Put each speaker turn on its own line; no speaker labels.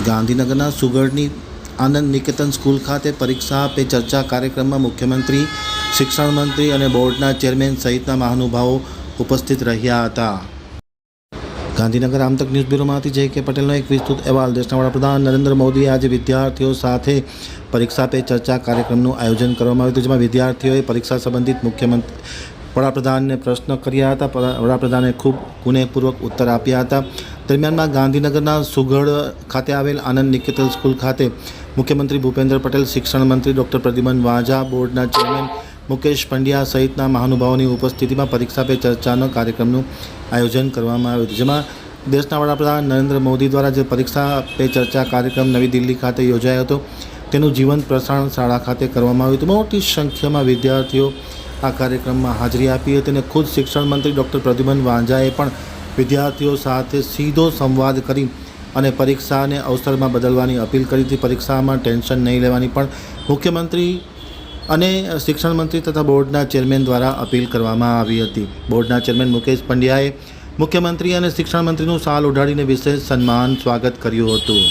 ગાંધીનગરના સુગડની આનંદ નિકેતન સ્કૂલ ખાતે પરીક્ષા પે ચર્ચા કાર્યક્રમમાં મુખ્યમંત્રી, શિક્ષણ મંત્રી અને બોર્ડના ચેરમેન સહિતના મહાનુભાવો ઉપસ્થિત રહ્યા હતા. ગાંધીનગર આમતક ન્યૂઝ બ્યુરોમાંથી જે.કે. પટેલનો એક વિસ્તૃત અહેવાલ. દેશના વડાપ્રધાન નરેન્દ્ર મોદીએ આજે વિદ્યાર્થીઓ સાથે પરીક્ષા પે ચર્ચા કાર્યક્રમનું આયોજન કરવામાં આવ્યું હતું, જેમાં વિદ્યાર્થીઓએ પરીક્ષા સંબંધિત વડાપ્રધાનને પ્રશ્ન કર્યા હતા. વડાપ્રધાને ખૂબ કુનેહપૂર્વક ઉત્તર આપ્યા હતા. દરમિયાનમાં ગાંધીનગરના સુગડ ખાતે આવેલ આનંદ નિકેતન સ્કૂલ ખાતે મુખ્યમંત્રી ભૂપેન્દ્ર પટેલ, શિક્ષણ મંત્રી ડૉક્ટર પ્રદ્યુમન વાઝા, બોર્ડના ચેરમેન મુકેશ પંડ્યા સહિતના મહાનુભાવોની ઉપસ્થિતિમાં પરીક્ષા પે ચર્ચાના કાર્યક્રમનું આયોજન કરવામાં આવ્યું હતું, જેમાં દેશના વડાપ્રધાન નરેન્દ્ર મોદી દ્વારા જે પરીક્ષા પે ચર્ચા કાર્યક્રમ નવી દિલ્હી ખાતે યોજાયો હતો તેનું જીવંત પ્રસારણ શાળા ખાતે કરવામાં આવ્યું હતું. મોટી સંખ્યામાં વિદ્યાર્થીઓ આ કાર્યક્રમમાં હાજરી આપી હતી અને ખુદ શિક્ષણ મંત્રી ડૉક્ટર પ્રદ્યુમન વાઝાએ પણ વિદ્યાર્થીઓ સાથે સીધો સંવાદ કરી અને પરીક્ષાને અવસરમાં બદલવાની અપીલ કરી હતી. પરીક્ષામાં ટેન્શન નહીં લેવાની પણ મુખ્યમંત્રી અને શિક્ષણ મંત્રી તથા બોર્ડના ચેરમેન દ્વારા અપીલ કરવામાં આવી હતી. બોર્ડના ચેરમેન મુકેશ પંડ્યાએ મુખ્યમંત્રી અને શિક્ષણ મંત્રીનું શાલ ઓઢાડીને વિશેષ સન્માન સ્વાગત કર્યું હતું.